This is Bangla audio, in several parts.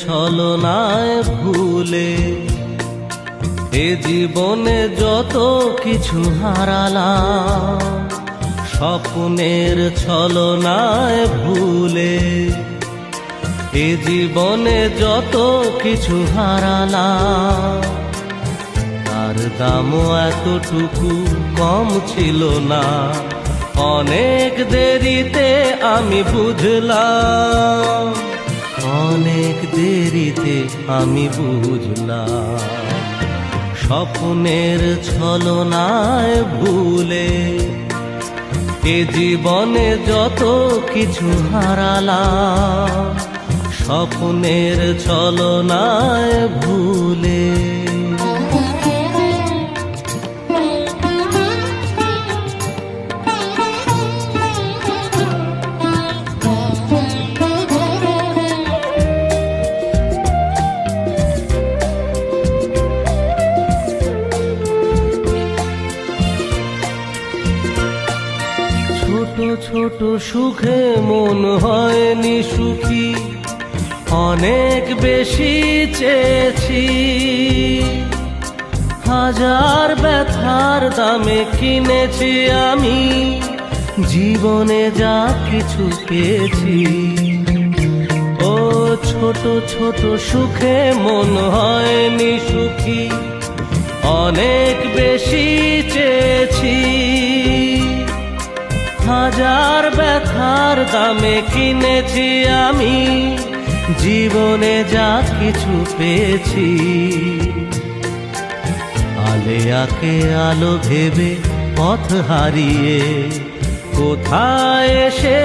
ছলনায় ভুলে এ জীবনে যত কিছু হারালাম, স্বপ্নের ছলনায় ভুলে এ জীবনে যত কিছু হারালাম, তার দামও এতটুকু কম ছিল না। অনেক দেরিতে আমি বুঝলাম, অনেক দেরিতে আমি বুঝলাম, স্বপ্নের ছলনায় ভুলে এ জীবনে যত কিছু হারালাম, স্বপ্নের ছলনায় ভুলে। ছোট ছোট সুখে মন হয়নি সুখী, অনেক বেশি চেয়েছি, হাজার ব্যথার দামে কিনেছি আমি জীবনে যা কিছু পেয়েছি। ও ছোট ছোট সুখে মন হয়নি সুখী, অনেক বেশি চেয়েছি, হাজার ব্যথার দামে কিনেছি আমি জীবনে যা কিছু পেয়েছি। আলেয়াকে আলো ভেবে পথ হারিয়ে কোথায় এসে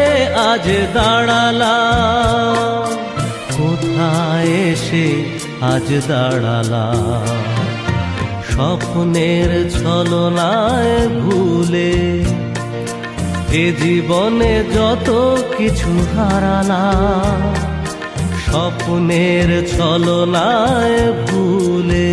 আজ দাঁড়ালাম, কোথায় এসে আজ দাঁড়ালাম, স্বপ্নের ছলনায় ভুলে এ জীবনে যত কিছু হারালাম, স্বপ্নের ছলনায় ভুলে।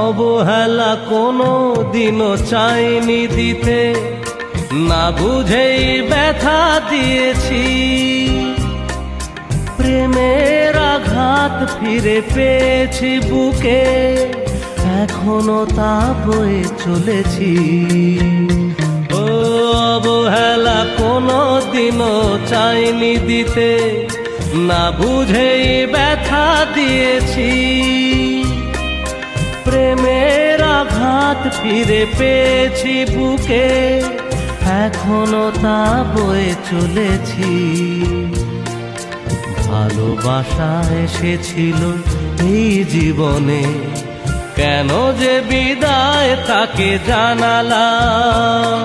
অবহেলা কোনো দিনও চাইনি দিতে, না বুঝেই ব্যথা দিয়েছি, প্রেমের আঘাত ফিরে পেয়েছি বুকে, এখনো তা বয়ে চলেছি। ও অবহেলা কোনো দিনও চাইনি দিতে, না বুঝেই ব্যথা দিয়েছি, প্রেমের আঘাত ফিরে পেয়েছি বুকে, এখনো তা বয়ে চলেছি। ভালোবাসা এসেছিল এই জীবনে, কেন যে বিদায় তাকে জানালাম,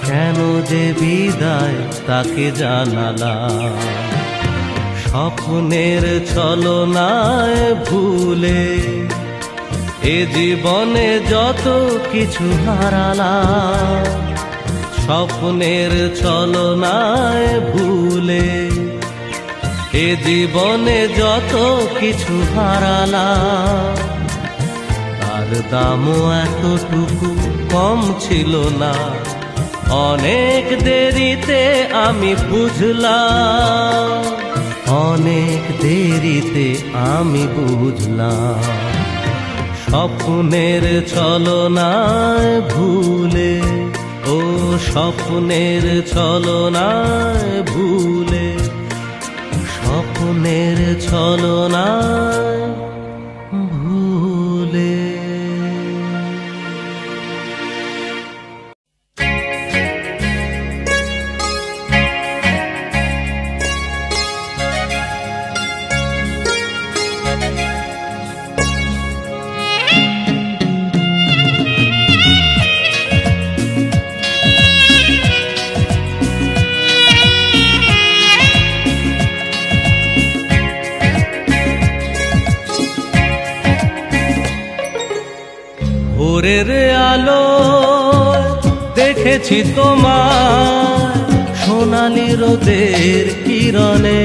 কেন যে বিদায় তাকে জানালাম, স্বপ্নের ছলনায় ভুলে এ জীবনে যত কিছু হারালাম, স্বপ্নের ছলনায় ভুলে এ জীবনে যত কিছু হারালাম, তার দামও এতটুকু কম ছিল না। অনেক দেরিতে আমি বুঝলাম, অনেক দেরিতে আমি বুঝলাম, স্বপ্নের ছলনায় ভুলে, ও স্বপ্নের ছলনায় ভুলে, স্বপ্নের ছলনায় ভুলে। ভোরের আলো দেখেছি তোমায় সোনালি রোদের কিরণে,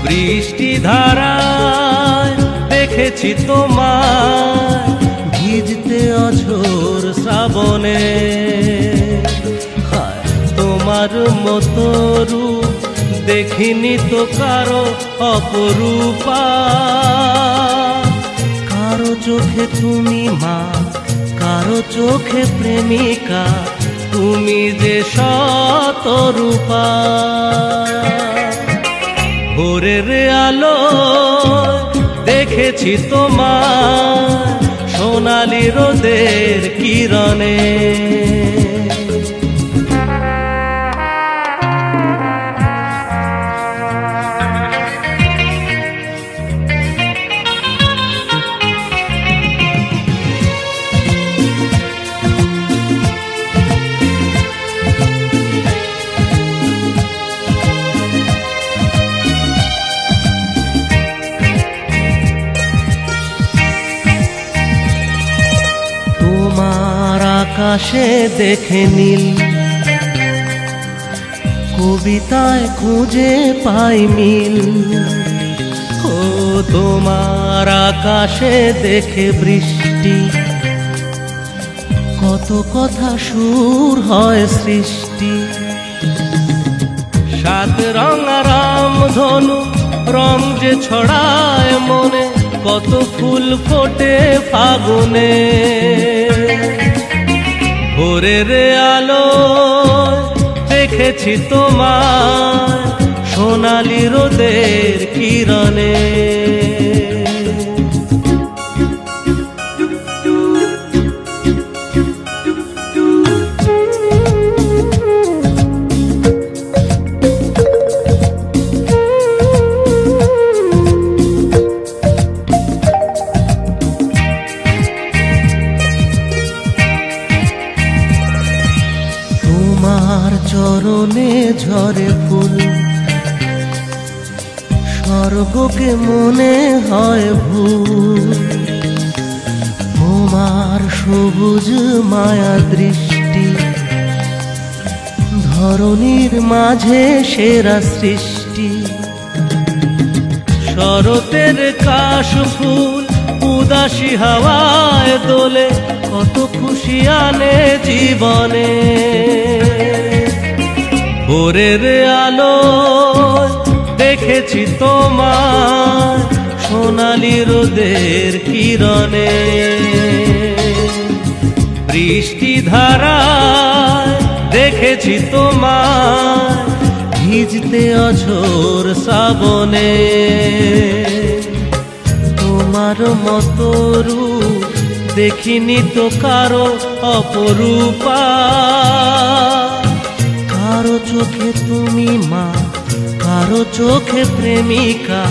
বৃষ্টি ধারায় দেখেছি তোমায় ভিজতে অঝোর শ্রাবণে। তোমার মতো রূপ দেখিনি তো কারো অপরূপা, কারো চোখে তুমি মা, কারো চোখে প্রেমিকা, তুমি যে শতরূপা। ভোরের আলো দেখেছি তোমার সোনালি রোদের কিরণে। আকাশে দেখে নীল, কবিতায় খুঁজে পাই মিল। ও তোমার আকাশে দেখে বৃষ্টি, কত কথা সুর হয় সৃষ্টি। সাত রঙা রামধনু রং যে ছড়ায় মনে, কত ফুল ফোটে ফাগুনে। ভোরের আলো দেখেছি তোমার সোনালি রোদের কিরণে। চরণে ঝরে ফুল, স্বর্গকে মনে হয় ভুল। তোমার সবুজ মায়া দৃষ্টি, ধরণীর মাঝে সেরা সৃষ্টি। শরতের কাশ ফুল উদাসী হাওয়ায় দোলে, কত খুশি আনে জীবনে। ভোরের আলো দেখেছি তোমার সোনালি রোদের কিরণে, বৃষ্টি ধারায় দেখেছি তোমার ভিজতে অঝোর শ্রাবণে। তোমার মতো রূপ দেখিনি তো কারো অপরূপা, কারো চোখে তুমি মা, কারো চোখে প্রেমিকা,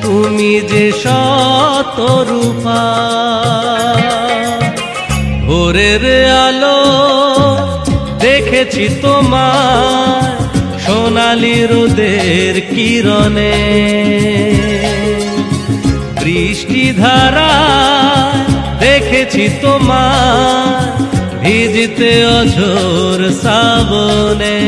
তুমি যে শতরূপা। ভোরের আলো দেখেছি তোমার সোনালি রোদের কিরণে, বৃষ্টি ধারায় দেখেছি তোমার ভিজতে অঝোর শ্রাবণে।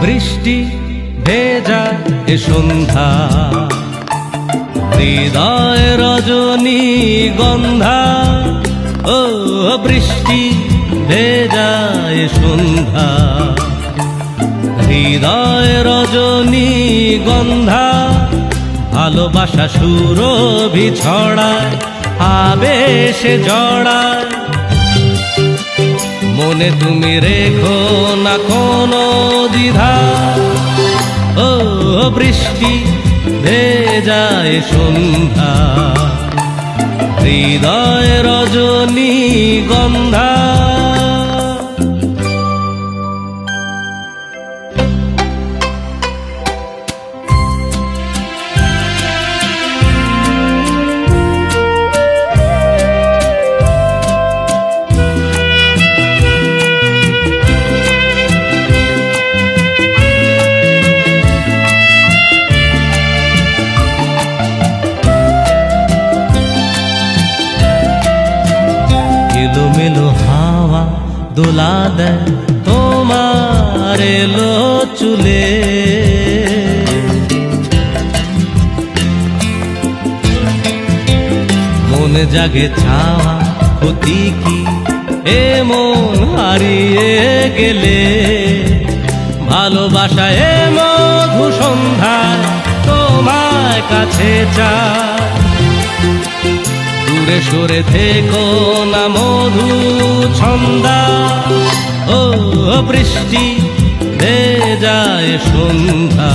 বৃষ্টি ভেজা এ সন্ধ্যা, হৃদয় রজনী গন্ধা। ও বৃষ্টি ভেজা এ সন্ধ্যা, হৃদয় রজনী গন্ধা। ভালোবাসা সুরভি ছড়ায়, আবেশে জড়ায়। মনে তুমি রেখো না কোনো দ্বিধা। ও বৃষ্টি ভেজায় সন্ধ্যা, হৃদয় রজনী গন্ধা। দেয় তোমার এলো চুলে। মনে জাগে চাওয়া ক্ষতি কি এমন হারিয়ে গেলে, ভালোবাসা এ মধু সন্ধ্যায় তোমার কাছে চায়। দূরে সরে থেকো না মধু ছন্দা, ও বৃষ্টি ভেজায় সন্ধ্যা,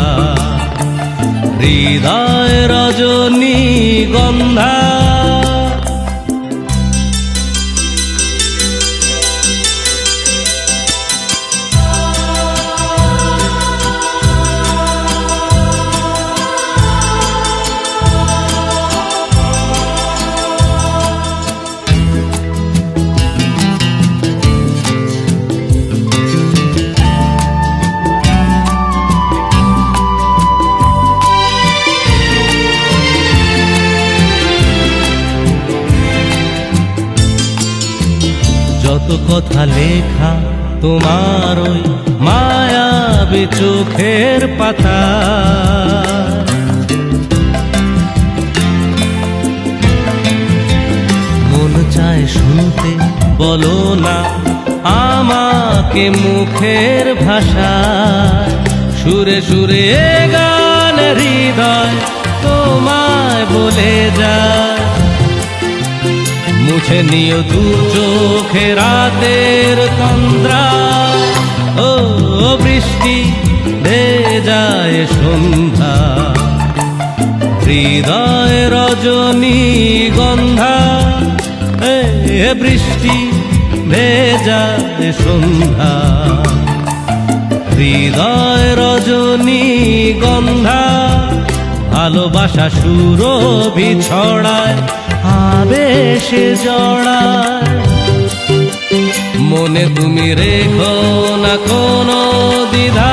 হৃদয় রজনী গন্ধা। যত কথা লেখা তোমার ওই মায়াবী চোখের পাতা, মন চায় শুনতে বলো না আমাকে মুখের ভাষায়, সুরে সুরে গান হৃদয় তোমায় বলে যায়। মুছে নিও দু চোখে রাতের তন্দ্রা, ও বৃষ্টি ভেজায় সন্ধ্যা, হৃদয় রজনী গন্ধা। এ বৃষ্টি ভেজায় সন্ধ্যা, হৃদয় রজনী গন্ধা। ভালোবাসা সুরভি ছড়ায় আবেশে জড়ায়, মনে তুমি রেখো না কোনো দ্বিধা।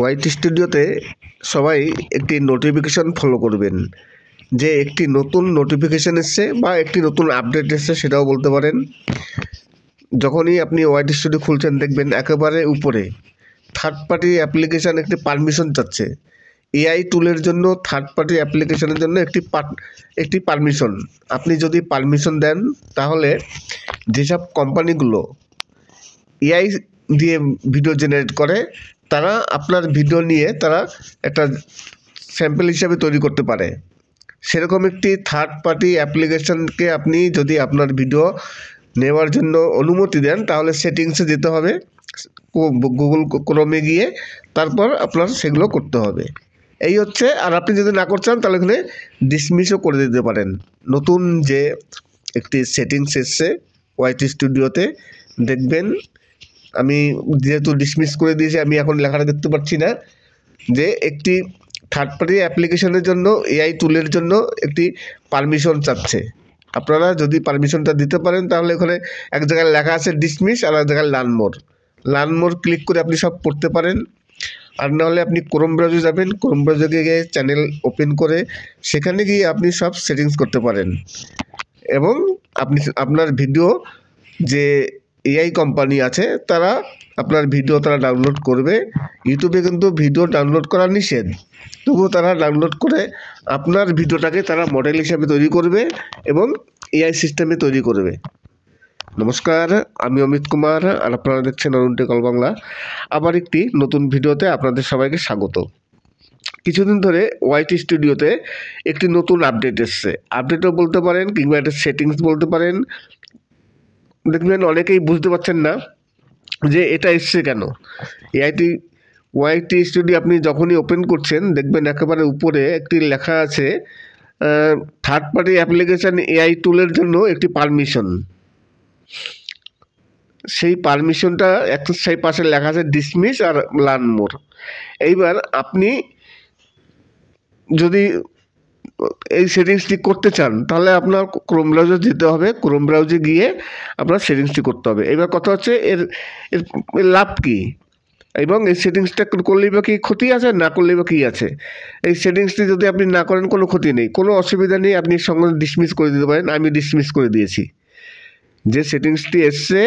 হোয়াইট স্টুডিওতে সবাই একটি নোটিফিকেশান ফলো করবেন, যে একটি নতুন নোটিফিকেশান এসছে বা একটি নতুন আপডেট এসছে সেটাও বলতে পারেন। যখনই আপনি হোয়াইট স্টুডিও খুলছেন দেখবেন একেবারে উপরে থার্ড পার্টি অ্যাপ্লিকেশান একটি পারমিশন চাচ্ছে। এআই টুলের জন্য থার্ড পার্টি অ্যাপ্লিকেশানের জন্য একটি পারমিশন। আপনি যদি পারমিশন দেন তাহলে যেসব কোম্পানিগুলো এআই দিয়ে ভিডিও জেনারেট করে তারা আপনার ভিডিও নিয়ে তারা একটা স্যাম্পল হিসাবে তৈরি করতে পারে। সেরকম একটি থার্ড পার্টি অ্যাপ্লিকেশানকে আপনি যদি আপনার ভিডিও নেওয়ার জন্য অনুমতি দেন তাহলে সেটিংসে যেতে হবে, গুগল ক্রোমে গিয়ে তারপর আপনার সেগুলো করতে হবে। এই হচ্ছে। আর আপনি যদি না করতে চান তাহলে এখানে ডিসমিসও করে দিতে পারেন। নতুন যে একটি সেটিংস এসছে হোয়াইট স্টুডিওতে দেখবেন, আমি যেহেতু ডিসমিস করে দিয়েছি আমি এখন লেখাটা দেখতে পাচ্ছি না, যে একটি থার্ড পার্টি অ্যাপ্লিকেশনের জন্য এআই টুলের জন্য একটি পারমিশন চাচ্ছে। আপনারা যদি পারমিশনটা দিতে পারেন তাহলে ওখানে এক জায়গায় লেখা আছে ডিসমিস আর এক জায়গায় লার্ন মোর ক্লিক করে আপনি সব পড়তে পারেন। আর নাহলে আপনি ক্রোম ব্রাউজারে যাবেন, ক্রোম ব্রাউজারে গিয়ে চ্যানেল ওপেন করে সেখানে গিয়ে আপনি সব সেটিংস করতে পারেন এবং আপনি আপনার ভিডিও যে এআই কোম্পানি আছে তারা আপনার ভিডিও তারা ডাউনলোড করবে। ইউটিউবে কিন্তু ভিডিও ডাউনলোড করা নিষেধ, তবুও তারা ডাউনলোড করে আপনার ভিডিওটাকে তারা মডেল হিসাবে তৈরি করবে এবং এআই সিস্টেমে তৈরি করবে। নমস্কার, আমি অমিত কুমার আর আপনারা দেখছেন অরুণ টেক অল বাংলা। আবার একটি নতুন ভিডিওতে আপনাদের সবাইকে স্বাগত। কিছুদিন ধরে হোয়াইট স্টুডিওতে একটি নতুন আপডেট এসছে, আপডেটও বলতে পারেন কিংবা একটা সেটিংস বলতে পারেন। দেখবেন অনেকেই বুঝতে পারছেন না যে এটা এসছে কেন। হোয়াইট স্টুডিও আপনি যখনই ওপেন করছেন দেখবেন একেবারে উপরে একটি লেখা আছে থার্ড পার্টি অ্যাপ্লিকেশান এআই টুলের জন্য একটি পারমিশন। সেই পারমিশনটা একটা সেই পাশে লেখা আছে ডিসমিস আর লার্ন মোর। এইবার আপনি যদি এই সেটিংসটি করতে চান তাহলে আপনার ক্রোম ব্রাউজার যেতে হবে, ক্রোম ব্রাউজে গিয়ে আপনার সেটিংসটি করতে হবে। এবার কথা হচ্ছে এর এর এর লাভ কী এবং এই সেটিংসটা করলেই বা কি ক্ষতি আছে, না করলেই বা কী আছে। এই সেটিংসটি যদি আপনি না করেন কোনো ক্ষতি নেই, কোনো অসুবিধা নেই, আপনি সঙ্গে ডিসমিস করে দিতে পারেন। আমি ডিসমিস করে দিয়েছি, যে সেটিংসটি এসছে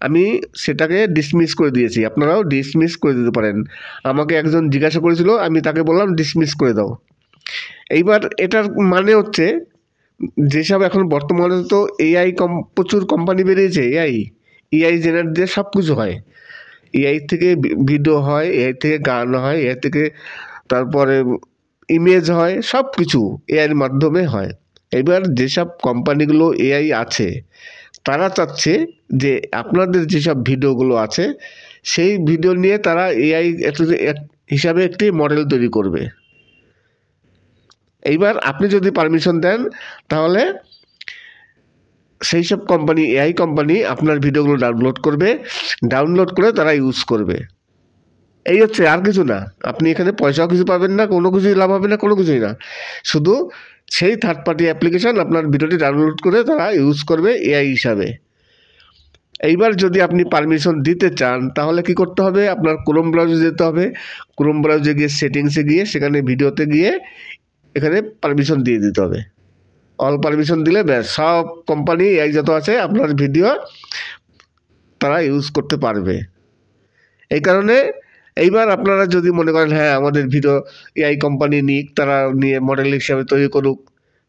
আমি সেটাকে ডিসমিস করে দিয়েছি, আপনারাও ডিসমিস করে দিতে পারেন। আমাকে একজন জিজ্ঞাসা করেছিল, আমি তাকে বললাম ডিসমিস করে দাও। এইবার এটার মানে হচ্ছে যেসব এখন বর্তমানে তো প্রচুর কোম্পানি বেরিয়েছে, এআই জেনারেট দিয়ে সব কিছু হয়। এআই থেকে ভিডিও হয়, এআই থেকে গান হয়, এআই থেকে তারপরে ইমেজ হয়, সব কিছু এআইয়ের মাধ্যমে হয়। এবার যেসব কোম্পানিগুলো এআই আছে তারা চাচ্ছে যে আপনাদের যেসব ভিডিওগুলো আছে সেই ভিডিও নিয়ে তারা এআই হিসাবে একটি মডেল তৈরি করবে। এইবার আপনি যদি পারমিশন দেন তাহলে সেই সব কোম্পানি, এআই কোম্পানি আপনার ভিডিওগুলো ডাউনলোড করে তারা ইউজ করবে। এই হচ্ছে, আর কিছু না। আপনি এখানে পয়সাও কিছু পাবেন না, কোনো কিছুই লাভ হবে না, কোনো কিছুই না। শুধু সেই থার্ড পার্টি অ্যাপ্লিকেশন আপনার ভিডিওটি ডাউনলোড করে তারা ইউজ করবে এআই হিসাবে। এইবার যদি আপনি পারমিশন দিতে চান তাহলে কি করতে হবে, আপনার ক্রোম ব্রাউজে যেতে হবে। ক্রোম ব্রাউজে গিয়ে সেটিংসে গিয়ে সেখানে ভিডিওতে গিয়ে এখানে পারমিশন দিয়ে দিতে হবে। অল পারমিশন দিলে ব্যাস সব কোম্পানি এআই যত আছে আপনার ভিডিও তারা ইউজ করতে পারবে। এই কারণে এইবার আপনারা যদি মনে করেন হ্যাঁ আমাদের ভিডিও এআই কোম্পানি নিক, তারা নিয়ে মডেল হিসাবে তৈরি করুক,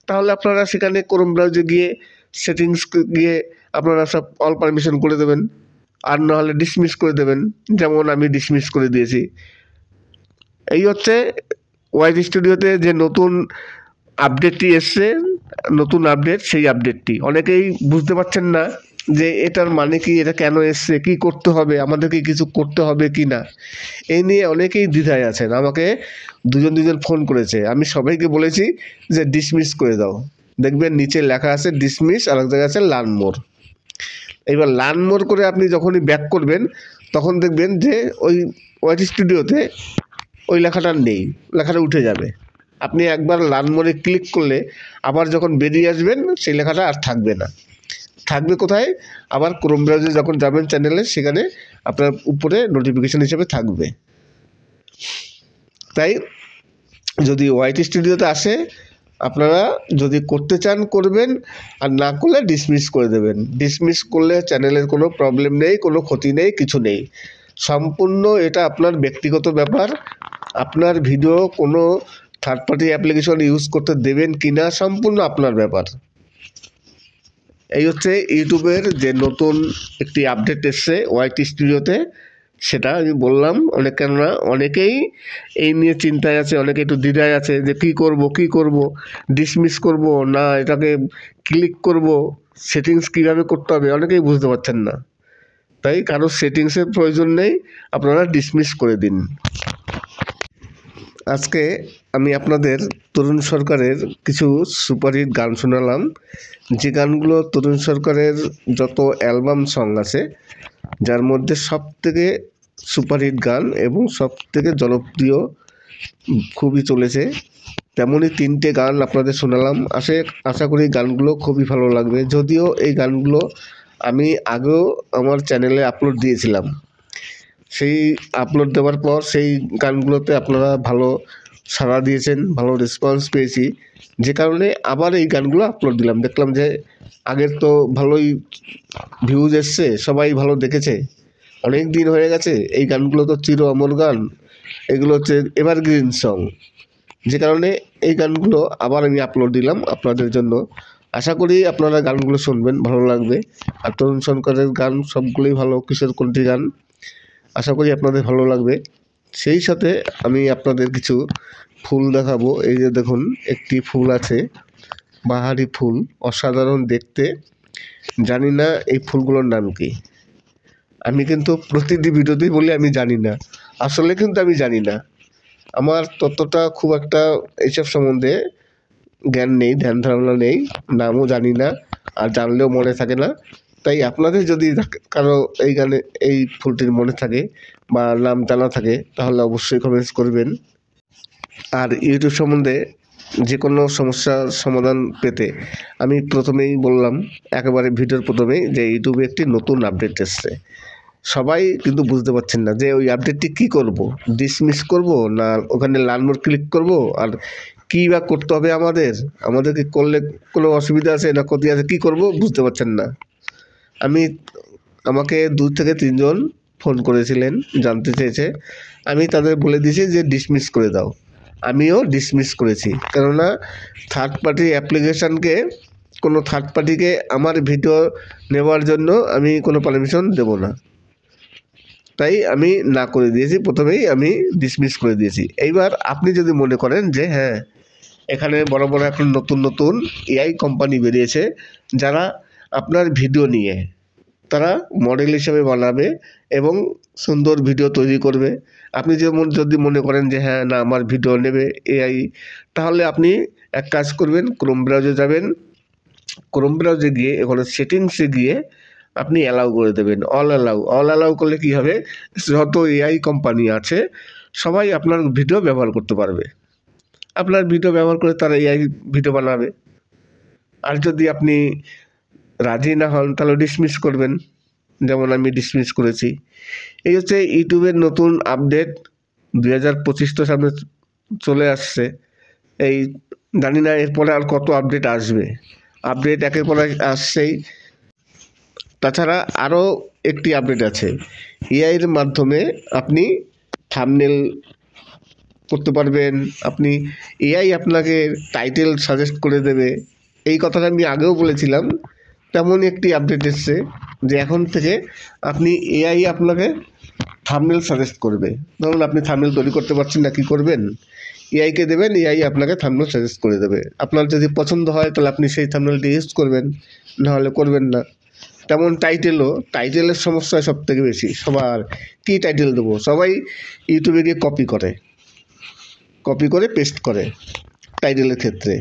তাহলে আপনারা সেখানে ক্রোম ব্রাউজে গিয়ে সেটিংস গিয়ে আপনারা সব অল পারমিশন করে দেবেন, আর নাহলে ডিসমিস করে দেবেন, যেমন আমি ডিসমিস করে দিয়েছি। এই হচ্ছে ওয়াইজ স্টুডিওতে যে নতুন আপডেটটি এসছে, নতুন আপডেট, সেই আপডেটটি অনেকেই বুঝতে পারছেন না যে এটার মানে কি, এটা কেন এসছে, কি করতে হবে, আমাদেরকে কিছু করতে হবে কি না, এই নিয়ে অনেকেই দ্বিধায় আছেন। আমাকে দুজন ফোন করেছে, আমি সবাইকে বলেছি যে ডিসমিস করে দাও। দেখবেন নিচে লেখা আছে ডিসমিস, আর এক জায়গায় আছে লার্ন মোর। এবার লার্ন মোর করে আপনি যখনই ব্যাক করবেন তখন দেখবেন যে ওই ওয়াইজ স্টুডিওতে ওই লেখাটা নেই, লেখাটা উঠে যাবে। আপনি একবার লার্ন মোরে ক্লিক করলে আবার যখন বেরিয়ে আসবেন সেই লেখাটা আর থাকবে না। থাকবে কোথায়, আবার ক্রোম ব্রাউজারে যখন যাবেন চ্যানেলে, সেখানে আপনার উপরে নোটিফিকেশান হিসেবে থাকবে। তাই যদি ওয়াইজ স্টুডিওতে আসে আপনারা যদি করতে চান করবেন, আর না করলে ডিসমিস করে দেবেন। ডিসমিস করলে চ্যানেলের কোনো প্রবলেম নেই, কোনো ক্ষতি নেই, কিছু নেই। সম্পূর্ণ এটা আপনার ব্যক্তিগত ব্যাপার। আপনার ভিডিও কোনো থার্ড পার্টি অ্যাপ্লিকেশন ইউজ করতে দেবেন কি না সম্পূর্ণ আপনার ব্যাপার। এই হচ্ছে ইউটিউবের যে নতুন একটি আপডেট এসছে ওয়াইজ স্টুডিওতে, সেটা আমি বললাম। কেননা অনেকেই এই নিয়ে চিন্তায় আছে, অনেকে একটু দ্বিধায় আছে যে কী করব, ডিসমিস করব না এটাকে ক্লিক করব, সেটিংস কীভাবে করতে হবে, অনেকেই বুঝতে পারছেন না। তাই কারো সেটিংসের প্রয়োজন নেই, আপনারা ডিসমিস করে দিন। আজকে আমি আপনাদের তরুণ সরকারের কিছু সুপারহিট গান শোনালাম, যে গানগুলো তরুণ সরকারের যত অ্যালবাম সং আছে যার মধ্যে সবথেকে সুপারহিট গান এবং সবথেকে জনপ্রিয় খুবই চলেছে, তেমনই 3টে গান আপনাদের শোনালাম। আশা করি গানগুলো খুবই ভালো লাগবে। যদিও এই গানগুলো আমি আগেও আমার চ্যানেলে আপলোড দিয়েছিলাম, সেই আপলোড দেওয়ার পর সেই গানগুলোতে আপনারা ভালো সাড়া দিয়েছেন, ভালো রেসপন্স পেয়েছি, যে কারণে আবার এই গানগুলো আপলোড দিলাম। দেখলাম যে আগের তো ভালোই ভিউজ এসছে, সবাই ভালো দেখেছে, অনেক দিন হয়ে গেছে, এই গানগুলো তো চির অমর গান, এগুলো হচ্ছে এভারগ্রিন সং, যে কারণে এই গানগুলো আবার আমি আপলোড দিলাম আপনাদের জন্য। আশা করি আপনারা গানগুলো শুনবেন, ভালো লাগবে। আর তরুণ সরকারের গান সবগুলোই ভালো, কিশোর কণ্ঠী গান, আশা করি আপনাদের ভালো লাগবে। সেই সাথে আমি আপনাদের কিছু ফুল দেখাবো। এই যে দেখুন, একটি ফুল আছে, বাহারি ফুল, অসাধারণ দেখতে। জানি না এই ফুলগুলোর নাম কি, আমি কিন্তু প্রতিটি ভিডিওতেই বলি আমি জানি না, আসলে কিন্তু আমি জানি না। আমার ততটা খুব একটা এইসব সম্বন্ধে জ্ঞান নেই, ধ্যান ধারণা নেই, নামও জানি না, আর জানলেও মনে থাকে না। তাই আপনাদের যদি কারো এই ফুলটির মনে থাকে বা নাম জানা থাকে তাহলে অবশ্যই কমেন্টস করবেন। আর ইউটিউব সম্বন্ধে যে কোনো সমস্যার সমাধান পেতে আমি প্রথমেই বললাম, একেবারে ভিডিওর প্রথমেই, যে ইউটিউবে একটি নতুন আপডেট এসছে। সবাই কিন্তু বুঝতে পারছেন না যে ওই আপডেটটি কী করব, ডিসমিস করব না ওখানে লার্ন মোর ক্লিক করব, আর কী বা করতে হবে আমাদেরকে করলে কোনো অসুবিধা আছে না ক্ষতি আছে, কী করব বুঝতে পারছেন না। আমাকে 2 থেকে 3 জন ফোন করেছিলেন, জানতে চেয়েছে। আমি তাদের বলে দিয়েছি যে ডিসমিস করে দাও। আমিও ডিসমিস করেছি, কেননা থার্ড পার্টি অ্যাপ্লিকেশানকে, কোনো থার্ড পার্টিকে আমার ভিডিও নেওয়ার জন্য আমি কোনো পারমিশন দেব না। তাই আমি না করে দিয়েছি, প্রথমেই আমি ডিসমিস করে দিয়েছি। এইবার আপনি যদি মনে করেন যে হ্যাঁ, এখানে বড় বড় এখন নতুন নতুন এআই কোম্পানি বেরিয়েছে, যারা আপনার ভিডিও নিয়ে তারা মডেল হিসেবে বানাবে এবং সুন্দর ভিডিও তৈরি করবে। আপনি যদি মনে করেন যে হ্যাঁ না, আমার ভিডিও নেবে এআই, তাহলে আপনি এক কাজ করবেন, ক্রোম ব্রাউজারে যাবেন। ক্রোম ব্রাউজারে গিয়ে এখানে সেটিংসে গিয়ে আপনি অ্যালাউ করে দেবেন, অল অ্যালাউ করলে কী হবে, যত এআই কোম্পানি আছে সবাই আপনার ভিডিও ব্যবহার করতে পারবে। আপনার ভিডিও ব্যবহার করে তারা এআই ভিডিও বানাবে। আর যদি আপনি রাজি না হন তাহলে ডিসমিস করবেন, যেমন আমি ডিসমিস করেছি। এই হচ্ছে ইউটিউবের নতুন আপডেট। 2025 তো সামনে চলে আসছে। এই জানি না এরপরে আর কত আপডেট আসবে। আপডেট একের পর এক আসছেই। তাছাড়া আরও একটি আপডেট আছে, এআইয়ের মাধ্যমে আপনি থাম্বনেল করতে পারবেন। আপনি এআই আপনাকে টাইটেল সাজেস্ট করে দেবে। এই কথাটা আমি আগেও বলেছিলাম। তেমনই একটি আপডেট এসছে যে এখন থেকে আপনি এআই আপনাকে থাম্বনেল সাজেস্ট করবে। ধরুন আপনি থাম্বনেল তৈরি করতে পারছেন না, কী করবেন, এআইকে দেবেন, এআই আপনাকে থাম্বনেল সাজেস্ট করে দেবে। আপনার যদি পছন্দ হয় তাহলে আপনি সেই থাম্বনেলটি ইউজ করবেন, নাহলে করবেন না। তেমন টাইটেলের সমস্যা সবথেকে বেশি সবার। কী টাইটেল দেবো, সবাই ইউটিউবে গিয়ে কপি করে পেস্ট করে টাইটেলের ক্ষেত্রে।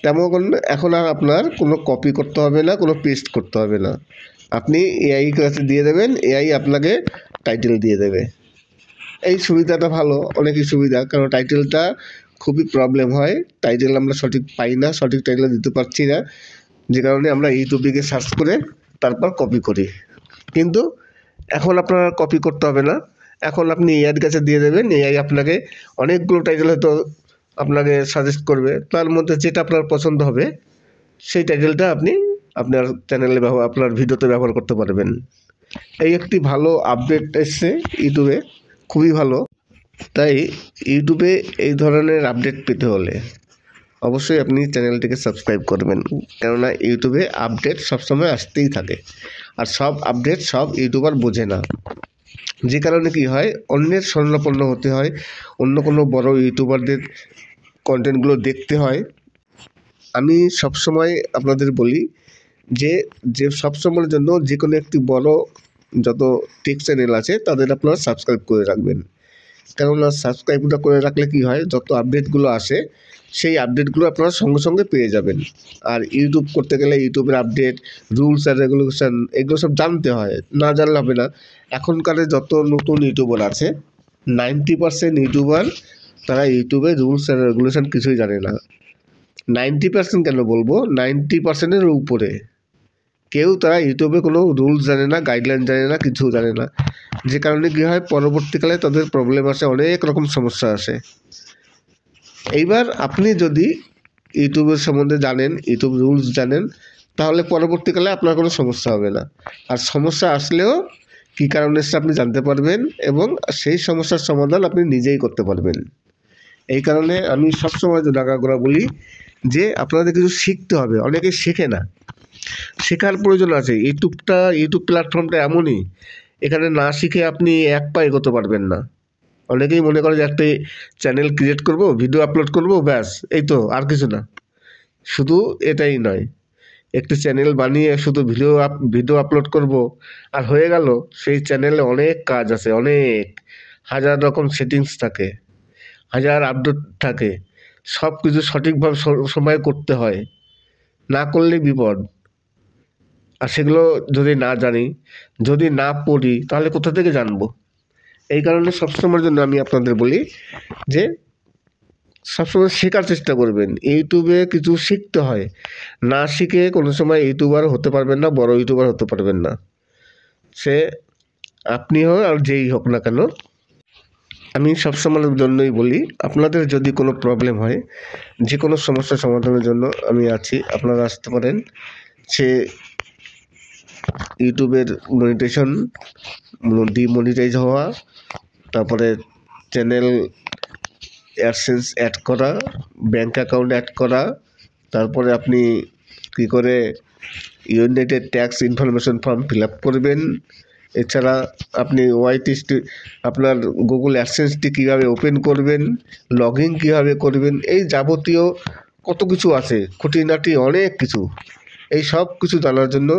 তেমন এখন আর আপনার কোনো কপি করতে হবে না, কোনো পেস্ট করতে হবে না। আপনি এআই কাছে দিয়ে দেবেন, এআই আপনাকে টাইটেল দিয়ে দেবে। এই সুবিধাটা ভালো, অনেকই সুবিধা, কারণ টাইটেলটা খুবই প্রবলেম হয়। টাইটেল আমরা সঠিক পাই না, সঠিক টাইটেল দিতে পারছি না, যে কারণে আমরা ইউটিউবে গিয়ে সার্চ করে তারপর কপি করি। কিন্তু এখন আপনার কপি করতে হবে না, এখন আপনি এআইয়ের কাছে দিয়ে দেবেন, এআই আপনাকে অনেকগুলো টাইটেল হয়তো আপনাকে সাজেস্ট করবে। তার মধ্যে যেটা আপনার পছন্দ হবে সেই টাইটেলটা আপনি আপনার চ্যানেলে আপনার ভিডিওতে ব্যবহার করতে পারবেন। এই একটি ভালো আপডেট এসছে ইউটিউবে, খুবই ভালো। তাই ইউটিউবে এই ধরনের আপডেট পেতে হলে অবশ্যই আপনি চ্যানেলটিকে সাবস্ক্রাইব করবেন, কেননা ইউটিউবে আপডেট সবসময় আসতেই থাকে। আর সব আপডেট সব ইউটিউবার বোঝে না, যে কারণে কি হয়, অন্যের শরণাপন্ন হতে হয়, অন্য কোনো বড় ইউটিউবারদের কন্টেন্টগুলো দেখতে হয়। আমি সবসময় আপনাদের বলি যে সবসময়ের জন্য যে কোনো একটি বড় যত টেক চ্যানেল আছে তাদের আপনারা সাবস্ক্রাইব করে রাখবেন। কেননা সাবস্ক্রাইবটা করে রাখলে কি হয়, যত আপডেটগুলো আসে সেই আপডেটগুলো আপনারা সঙ্গে সঙ্গে পেয়ে যাবেন। আর ইউটিউব করতে গেলে ইউটিউবের আপডেট, রুলস অ্যান্ড রেগুলেশন এগুলো সব জানতে হয়, না জানলে হবে না। এখনকার যত নতুন ইউটিউবার আছে 90% ইউটিউবার তারা ইউটিউবে রুলস অ্যান্ড রেগুলেশন কিছুই জানে না। 90% কেন বলবো, 90%-এর উপরে কেউ তারা ইউটিউবে কোনো রুলস জানে না, গাইডলাইন জানে না, কিছু জানে না। যে কারণে কী হয়, পরবর্তীকালে তাদের প্রবলেম আসে, অনেক রকম সমস্যা আসে। এইবার আপনি যদি ইউটিউবের সম্বন্ধে জানেন, ইউটিউব রুলস জানেন, তাহলে পরবর্তীকালে আপনার কোনো সমস্যা হবে না। আর সমস্যা আসলেও কী কারণে এসে আপনি জানতে পারবেন এবং সেই সমস্যার সমাধান আপনি নিজেই করতে পারবেন। এই কারণে আমি সবসময় আগাগোড়া বলি যে আপনাদের কিছু শিখতে হবে। অনেকে শেখে না, শেখার প্রয়োজন আছে। ইউটিউব প্ল্যাটফর্মটা এমনই, এখানে না শিখে আপনি এক পা এগোতে পারবেন না। অনেকেই মনে করে যে একটি চ্যানেল ক্রিয়েট করব, ভিডিও আপলোড করব, ব্যাস এই তো, আর কিছু না। শুধু এটাই নয়, একটি চ্যানেল বানিয়ে শুধু ভিডিও আপলোড করব আর হয়ে গেল, সেই চ্যানেলে অনেক কাজ আছে, অনেক হাজার রকম সেটিংস থাকে, হাজার আপডেট থাকে, সব কিছু সঠিকভাবে সময়ে করতে হয়, না করলে বিপদ। আর সেগুলো যদি না জানি, যদি না পড়ি, তাহলে কোথা থেকে জানবো? এই কারণে সবসময়ের জন্য আমি আপনাদের বলি যে সবসময় শেখার চেষ্টা করবেন। ইউটিউবে কিছু শিখতে হয়, না শিখে কোনো সময় ইউটিউবার হতে পারবেন না, বড় ইউটিউবার হতে পারবেন না। সে আপনি হোক আর যেই হোক না কেন, আমি সবসময়ের জন্যই বলি আপনাদের যদি কোনো প্রবলেম হয়, যে কোনো সমস্যার সমাধানের জন্য আমি আছি, আপনারা আসতে পারেন। সে ইউটিউবের মনিটেশন, ডিমনিটাইজ হওয়া, তারপরে চ্যানেল অ্যাডসেন্স অ্যাড করা, ব্যাঙ্ক অ্যাকাউন্ট অ্যাড করা, তারপরে আপনি কী করে United tax information form fill up করবেন, এছাড়া আপনি আপনার গুগল অ্যাডসেন্সটি কীভাবে ওপেন করবেন, লগ ইন কীভাবে করবেন, এই যাবতীয় কত কিছু আছে, খুঁটিনাটি অনেক কিছু। এই সব কিছু জানার জন্য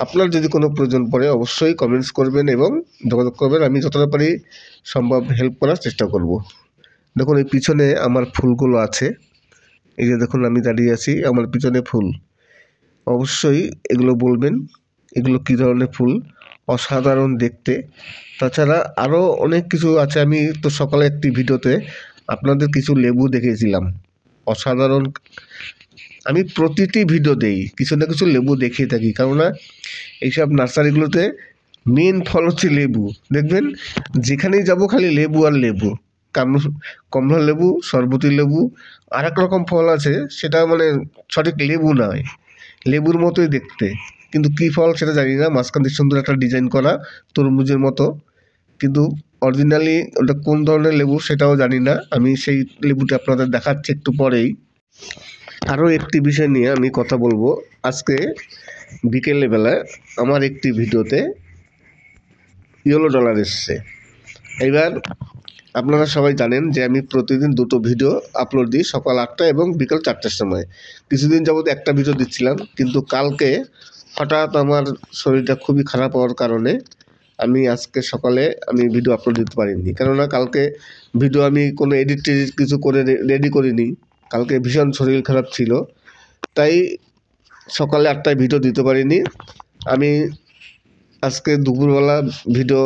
আপনার যদি কোনো প্রয়োজন পড়ে অবশ্যই কমেন্টস করবেন এবং যোগাযোগ করবেন। আমি যতটা পারি সম্ভব হেল্প করার চেষ্টা করব। দেখুন এই পিছনে আমার ফুলগুলো আছে, এই যে দেখুন আমি দাঁড়িয়ে আছি, আমার পিছনে ফুল। অবশ্যই এগুলো বলবেন এগুলো কী ধরনের ফুল, অসাধারণ দেখতে। তাছাড়া আরও অনেক কিছু আছে। আমি তো সকালে একটি ভিডিওতে আপনাদের কিছু লেবু দেখিয়েছিলাম, অসাধারণ। আমি প্রতিটি ভিডিও দেই কিছু না কিছু লেবু দেখিয়ে থাকি, কেননা এইসব নার্সারিগুলোতে মেন ফল হচ্ছে লেবু। দেখবেন যেখানেই যাব খালি লেবু আর লেবু, কমলা লেবু, শরবতী লেবু, আর এক রকম ফল আছে সেটা মানে সঠিক লেবু নয়, লেবুর মতোই দেখতে, কিন্তু কী ফল সেটা জানি না। মাঝখান দিয়ে সুন্দর একটা ডিজাইন করা তরমুজের মতো, কিন্তু অরিজিনালি ওটা কোন ধরনের লেবু সেটাও জানি না। আমি সেই লেবুটা আপনাদের দেখাচ্ছি একটু পরেই। আরও একটি বিষয় নিয়ে আমি কথা বলবো। আজকে বিকেলবেলায় আমার একটি ভিডিওতে ইয়েলো ডলার এসছে। এবার আপনারা সবাই জানেন যে আমি প্রতিদিন দুটো ভিডিও আপলোড দিই, সকাল 8টা এবং বিকাল 4টার সময়। কিছুদিন যাবত একটা ভিডিও দিচ্ছিলাম, কিন্তু কালকে হঠাৎ আমার শরীরটা খুবই খারাপ হওয়ার কারণে আমি আজকে সকালে আমি ভিডিও আপলোড দিতে পারিনি। কেননা কালকে ভিডিও আমি কোনো এডিট কিছু করে রেডি করিনি, কালকে ভীষণ শরীর খারাপ ছিল, তাই সকালে 8টায় ভিডিও দিতে পারিনি। আমি আজকে দুপুরবেলা ভিডিও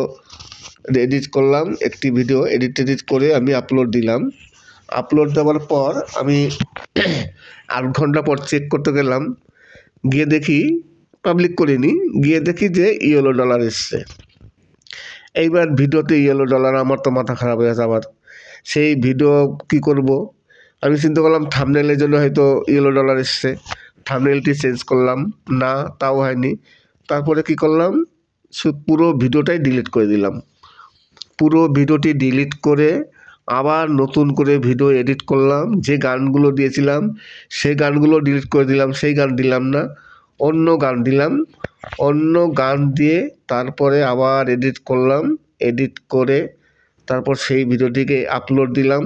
এডিট করলাম, একটি ভিডিও এডিট করে আমি আপলোড দিলাম। আপলোড দেওয়ার পর আমি 8 ঘন্টা পর চেক করতে গেলাম, গিয়ে দেখি পাবলিক করিনি, গিয়ে দেখি যে ইয়েলো ডলার এসছে। এইবার ভিডিওতে ইয়েলো ডলার, আমার তো মাথা খারাপ হয়ে গেছে। আবার সেই ভিডিও কি করব, আমি চিন্তা করলাম থাম্বনেলের জন্য হয়তো ইয়েলো ডলার এসছে, থাম্বনেলটি চেঞ্জ করলাম, না তাও হয়নি। তারপরে কি করলাম, পুরো ভিডিওটাই ডিলিট করে দিলাম। পুরো ভিডিওটি ডিলিট করে আবার নতুন করে ভিডিও এডিট করলাম। যে গানগুলো দিয়েছিলাম সেই গানগুলো ডিলিট করে দিলাম, সেই গান দিলাম না, অন্য গান দিলাম। অন্য গান দিয়ে তারপরে আবার এডিট করলাম, এডিট করে তারপর সেই ভিডিওটিকে আপলোড দিলাম।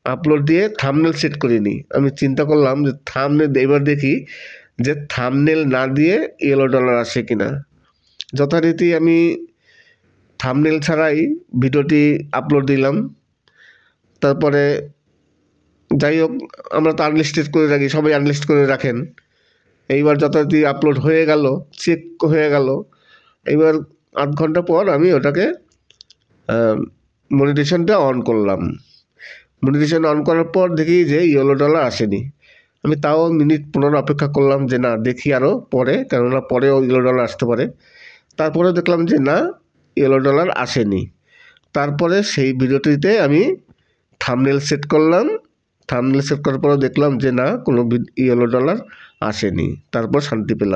আপলোড দিয়ে থাম্বনেল সেট করিনি। আমি চিন্তা করলাম যে থাম্বনেল এবার দেখি যে থাম্বনেল না দিয়ে ইয়েলো ডলার আসে কিনা। যথারীতি আমি থাম্বনেল ছাড়াই ভিডিওটি আপলোড দিলাম। তারপরে যাই হোক, আমরা তো আনলিস্টেড করে রাখি, সবাই আনলিস্ট করে রাখেন। এইবার যথারীতি আপলোড হয়ে গেল, চেক হয়ে গেল। এইবার 8 ঘন্টা পর আমি ওটাকে মনিটেশনটা অন করলাম। মনিটেশন অন করার পর দেখি যে ইয়েলো ডলার আসেনি। আমি তাও মিনিট 15 অপেক্ষা করলাম যে না দেখি আরও পরে, কেননা পরেও ইয়েলো ডলার আসতে পারে। তারপরে দেখলাম যে না, ইয়েলো ডলার আসেনি। তারপরে সেই ভিডিওটিতে আমি থাম্বনেল সেট করলাম। থাম্বনেল সেট করার পরে দেখলাম যে না, কোনো ইয়েলো ডলার আসেনি। তারপর শান্তি পেলাম।